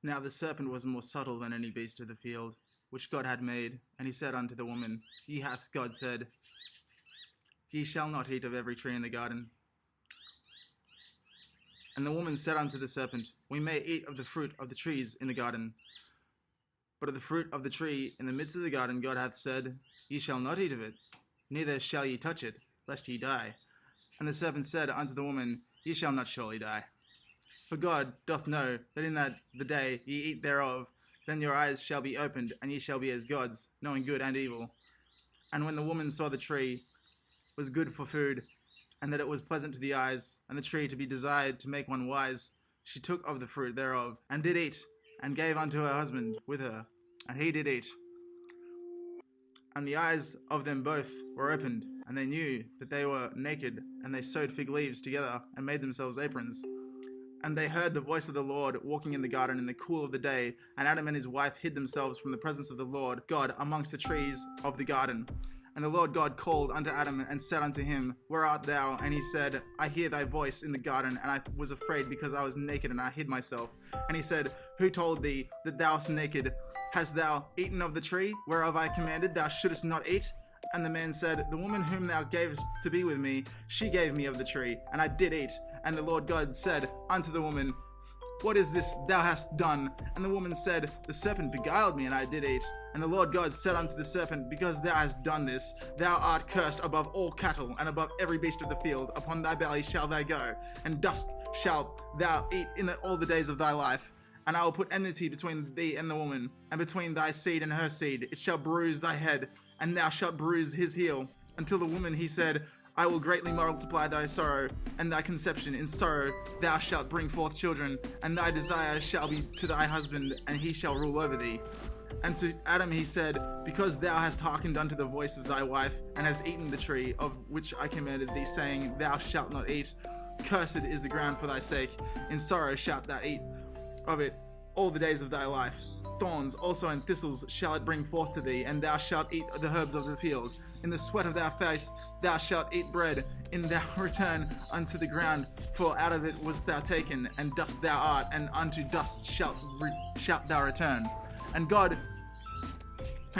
Now the serpent was more subtle than any beast of the field, which God had made. And he said unto the woman, Ye hath God said, Ye shall not eat of every tree in the garden. And the woman said unto the serpent, We may eat of the fruit of the trees in the garden. But of the fruit of the tree in the midst of the garden God hath said, Ye shall not eat of it, neither shall ye touch it, lest ye die. And the serpent said unto the woman, Ye shall not surely die. For God doth know that in that the day ye eat thereof, then your eyes shall be opened, and ye shall be as gods, knowing good and evil. And when the woman saw the tree was good for food, and that it was pleasant to the eyes, and the tree to be desired to make one wise, she took of the fruit thereof, and did eat, and gave unto her husband with her, and he did eat. And the eyes of them both were opened, and they knew that they were naked, and they sewed fig leaves together, and made themselves aprons. And they heard the voice of the Lord walking in the garden in the cool of the day, and Adam and his wife hid themselves from the presence of the Lord God amongst the trees of the garden. And the Lord God called unto Adam and said unto him, Where art thou? And he said, I hear thy voice in the garden, and I was afraid because I was naked, and I hid myself. And he said, Who told thee that thou wast naked? Hast thou eaten of the tree whereof I commanded thou shouldest not eat? And the man said, The woman whom thou gavest to be with me, she gave me of the tree, and I did eat. And the Lord God said unto the woman, What is this thou hast done? And the woman said, The serpent beguiled me, and I did eat. And the Lord God said unto the serpent, Because thou hast done this, thou art cursed above all cattle, and above every beast of the field. Upon thy belly shall thou go, and dust shalt thou eat in all the days of thy life. And I will put enmity between thee and the woman, and between thy seed and her seed. It shall bruise thy head, and thou shalt bruise his heel. Until the woman he said, I will greatly multiply thy sorrow, and thy conception. In sorrow thou shalt bring forth children, and thy desire shall be to thy husband, and he shall rule over thee. And to Adam he said, Because thou hast hearkened unto the voice of thy wife, and hast eaten the tree of which I commanded thee, saying, Thou shalt not eat. Cursed is the ground for thy sake. In sorrow shalt thou eat of it all the days of thy life. Thorns also and thistles shall it bring forth to thee, and thou shalt eat the herbs of the field. In the sweat of thy face thou shalt eat bread, in thou return unto the ground, for out of it wast thou taken, and dust thou art, and unto dust shalt thou return. And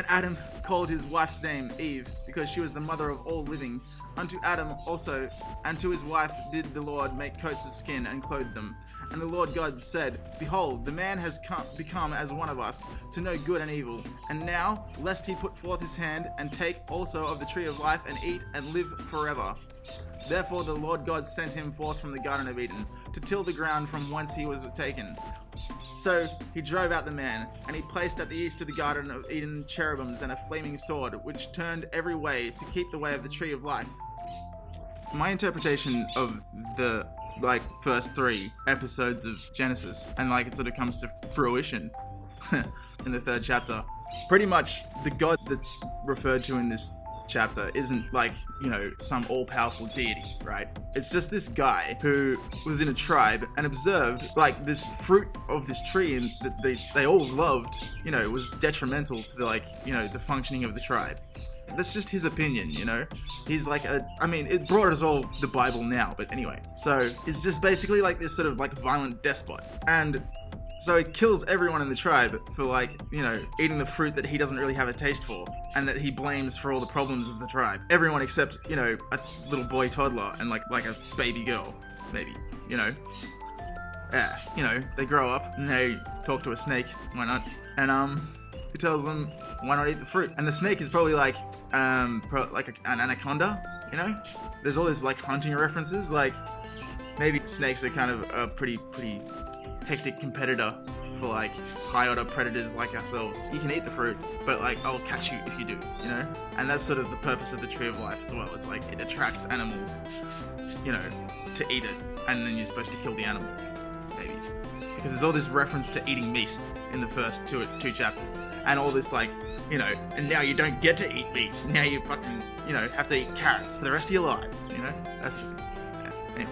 Adam called his wife's name Eve, because she was the mother of all living. Unto Adam also, and to his wife did the Lord make coats of skin, and clothed them. And the Lord God said, Behold, the man has become as one of us, to know good and evil. And now, lest he put forth his hand, and take also of the tree of life, and eat, and live forever. Therefore the Lord God sent him forth from the Garden of Eden, to till the ground from whence he was taken. So he drove out the man, and he placed at the east of the Garden of Eden cherubims and a flaming sword, which turned every way to keep the way of the tree of life. My interpretation of the first 3 episodes of Genesis, and it sort of comes to fruition in the 3rd chapter. Pretty much the God that's referred to in this chapter isn't some all-powerful deity, right? It's just this guy who was in a tribe and observed this fruit of this tree, and that they all loved, was detrimental to the functioning of the tribe. That's just his opinion, He's it brought us all the Bible now, but anyway. So it's just basically this sort of violent despot. And so he kills everyone in the tribe for eating the fruit that he doesn't really have a taste for, and that he blames for all the problems of the tribe. Everyone except, a little boy toddler and like a baby girl, maybe, Yeah, they grow up and they talk to a snake, why not? And he tells them why not eat the fruit. And the snake is probably an anaconda, There's all these hunting references, maybe snakes are kind of a pretty hectic competitor for high order predators like ourselves. You can eat the fruit, but I'll catch you if you do, And that's sort of the purpose of the tree of life as well. It's it attracts animals, to eat it, and then you're supposed to kill the animals, maybe. Because there's all this reference to eating meat in the first two chapters, and all this and now you don't get to eat meat. Now you fucking, have to eat carrots for the rest of your lives, That's the thing. Yeah, anyway.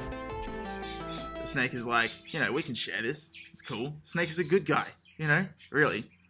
Snake is we can share this. It's cool. Snake is a good guy, really.